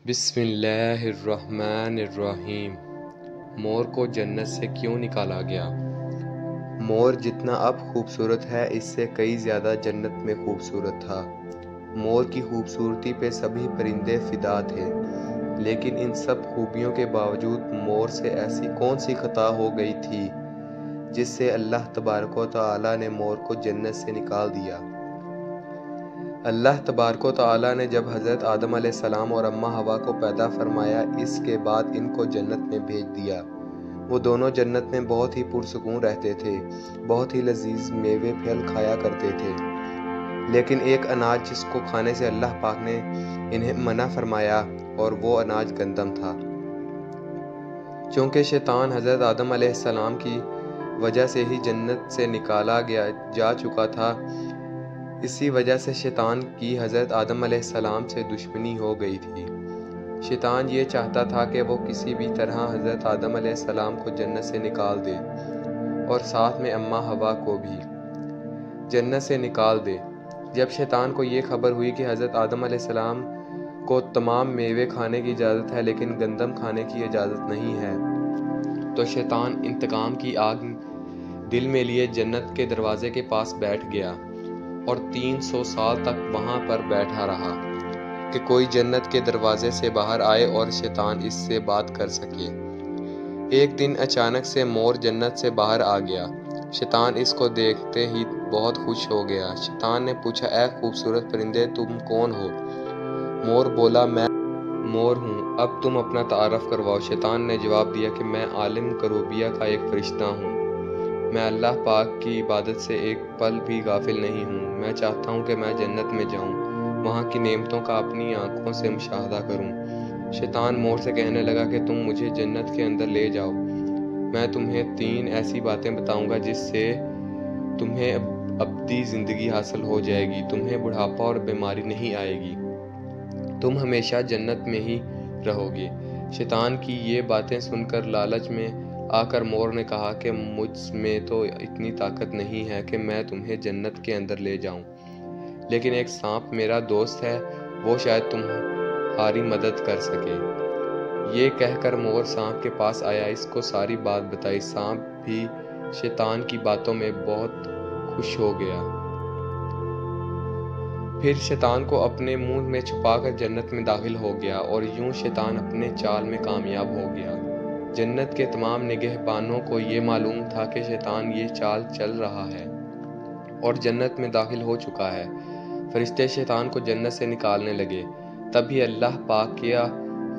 بسم اللہ الرحمن الرحیم۔ مور کو جنت سے کیوں نکالا گیا؟ مور جتنا اب خوبصورت ہے اس سے کئی زیادہ جنت میں خوبصورت تھا۔ مور کی خوبصورتی پہ سبھی پرندے فدا تھے، لیکن ان سب خوبیوں کے باوجود مور سے ایسی کون سی خطا ہو گئی تھی جس سے اللہ تبارک و تعالیٰ نے مور کو جنت سے نکال دیا۔ اللہ تبارک و تعالیٰ نے جب حضرت آدم علیہ السلام اور اماں حوا کو پیدا فرمایا، اس کے بعد ان کو جنت میں بھیج دیا۔ وہ دونوں جنت میں بہت ہی پرسکون رہتے تھے، بہت ہی لذیذ میوے پھل کھایا کرتے تھے، لیکن ایک اناج جس کو کھانے سے اللہ پاک نے انہیں منع فرمایا اور وہ اناج گندم تھا۔ چونکہ شیطان حضرت آدم علیہ السلام کی وجہ سے ہی جنت سے نکالا جا چکا تھا، اسی وجہ سے شیطان کی حضرت آدم علیہ السلام سے دشمنی ہو گئی تھی۔ شیطان یہ چاہتا تھا کہ وہ کسی بھی طرح حضرت آدم علیہ السلام کو جنت سے نکال دے اور ساتھ میں اماں حوا کو بھی جنت سے نکال دے۔ جب شیطان کو یہ خبر ہوئی کہ حضرت آدم علیہ السلام کو تمام میوے کھانے کی اجازت ہے لیکن گندم کھانے کی اجازت نہیں ہے، تو شیطان انتقام کی آگ دل میں لیے جنت کے دروازے کے پاس بیٹھ گیا اور 300 سال تک وہاں پر بیٹھا رہا کہ کوئی جنت کے دروازے سے باہر آئے اور شیطان اس سے بات کر سکے۔ ایک دن اچانک سے مور جنت سے باہر آ گیا۔ شیطان اس کو دیکھتے ہی بہت خوش ہو گیا۔ شیطان نے پوچھا، اے خوبصورت پرندے، تم کون ہو؟ مور بولا، میں مور ہوں، اب تم اپنا تعارف کرواؤ۔ شیطان نے جواب دیا کہ میں عالم کروبیہ کا ایک فرشتہ ہوں، میں اللہ پاک کی عبادت سے ایک پل بھی غافل نہیں ہوں۔ میں چاہتا ہوں کہ میں جنت میں جاؤں، وہاں کی نعمتوں کا اپنی آنکھوں سے مشاہدہ کروں۔ شیطان مور سے کہنے لگا کہ تم مجھے جنت کے اندر لے جاؤ، میں تمہیں 3 ایسی باتیں بتاؤں گا جس سے تمہیں ابدی زندگی حاصل ہو جائے گی، تمہیں بڑھاپا اور بیماری نہیں آئے گی، تم ہمیشہ جنت میں ہی رہو گے۔ شیطان کی یہ باتیں سن کر لالچ میں آ کر مور نے کہا کہ مجھ میں تو اتنی طاقت نہیں ہے کہ میں تمہیں جنت کے اندر لے جاؤں، لیکن ایک سانپ میرا دوست ہے، وہ شاید تمہاری مدد کر سکے۔ یہ کہہ کر مور سانپ کے پاس آیا، اس کو ساری بات بتائی۔ سانپ بھی شیطان کی باتوں میں بہت خوش ہو گیا۔ پھر شیطان کو اپنے منہ میں چھپا کر جنت میں داخل ہو گیا اور یوں شیطان اپنے چال میں کامیاب ہو گیا۔ جنت کے تمام نگہبانوں کو یہ معلوم تھا کہ شیطان یہ چال چل رہا ہے اور جنت میں داخل ہو چکا ہے۔ فرشتے شیطان کو جنت سے نکالنے لگے، تبھی اللہ پاک کا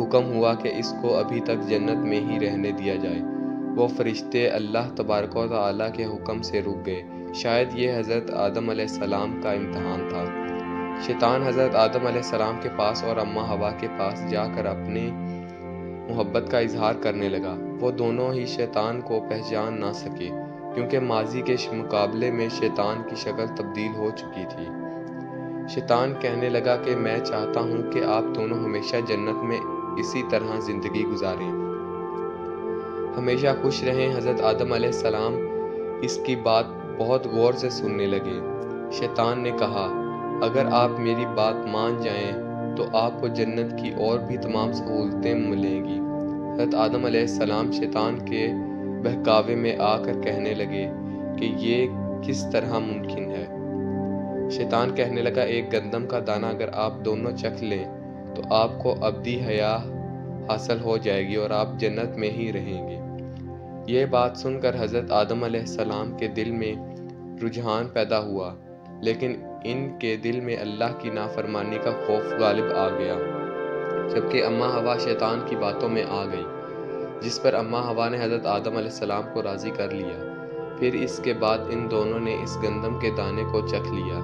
حکم ہوا کہ اس کو ابھی تک جنت میں ہی رہنے دیا جائے۔ وہ فرشتے اللہ تبارک و تعالیٰ کے حکم سے رک گئے۔ شاید یہ حضرت آدم علیہ السلام کا امتحان تھا۔ شیطان حضرت آدم علیہ السلام کے پاس اور اماں حوا کے پاس جا کر اپنے محبت کا اظہار کرنے لگا۔ وہ دونوں ہی شیطان کو پہچان نہ سکے، کیونکہ ماضی کے مقابلے میں شیطان کی شکل تبدیل ہو چکی تھی۔ شیطان کہنے لگا کہ میں چاہتا ہوں کہ آپ دونوں ہمیشہ جنت میں اسی طرح زندگی گزاریں، ہمیشہ خوش رہیں۔ حضرت آدم علیہ السلام اس کی بات بہت غور سے سننے لگے۔ شیطان نے کہا، اگر آپ میری بات مان جائیں تو آپ کو جنت کی اور بھی تمام سہولتیں ملیں گی۔ حضرت آدم علیہ السلام شیطان کے بہکاوے میں آ کر کہنے لگے کہ یہ کس طرح ممکن ہے؟ شیطان کہنے لگا، ایک گندم کا دانہ اگر آپ دونوں چکھ لیں تو آپ کو ابدی حیات حاصل ہو جائے گی اور آپ جنت میں ہی رہیں گے۔ یہ بات سن کر حضرت آدم علیہ السلام کے دل میں رجحان پیدا ہوا، لیکن ان کے دل میں اللہ کی نافرمانی کا خوف غالب آ گیا، جبکہ اماں حوا شیطان کی باتوں میں آ گئی، جس پر اماں حوا نے حضرت آدم علیہ السلام کو راضی کر لیا۔ پھر اس کے بعد ان دونوں نے اس گندم کے دانے کو چکھ لیا۔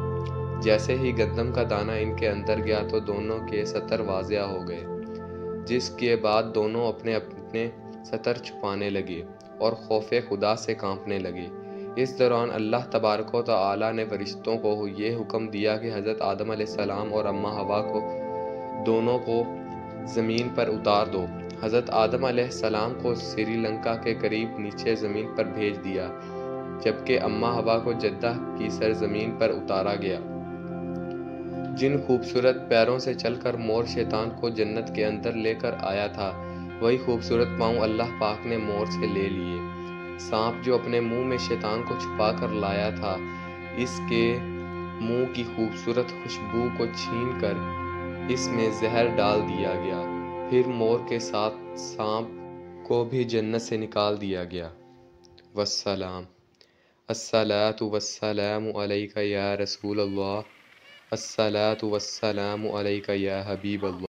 جیسے ہی گندم کا دانہ ان کے اندر گیا تو دونوں کے ستر واضح ہو گئے، جس کے بعد دونوں اپنے اپنے ستر چھپانے لگے اور خوف خدا سے کانپنے لگے۔ اس دوران اللہ تبارک و تعالیٰ نے فرشتوں کو یہ حکم دیا کہ حضرت آدم علیہ السلام اور اماں حوا کو دونوں کو زمین پر اتار دو۔ حضرت آدم علیہ السلام کو سری لنکا کے قریب نیچے زمین پر بھیج دیا، جبکہ اماں حوا کو جدہ کی سرزمین پر اتارا گیا۔ جن خوبصورت پیروں سے چل کر مور شیطان کو جنت کے اندر لے کر آیا تھا، وہی خوبصورت پاؤں اللہ پاک نے مور سے لے لیے۔ سانپ جو اپنے منہ میں شیطان کو چھپا کر لایا تھا، اس کے منہ کی خوبصورت خوشبو کو چھین کر اس میں زہر ڈال دیا گیا، پھر مور کے ساتھ سانپ کو بھی جنت سے نکال دیا گیا۔ والسلام۔ الصلاۃ والسلام علیک یا رسول اللہ، الصلاۃ والسلام علیک یا حبیب اللہ۔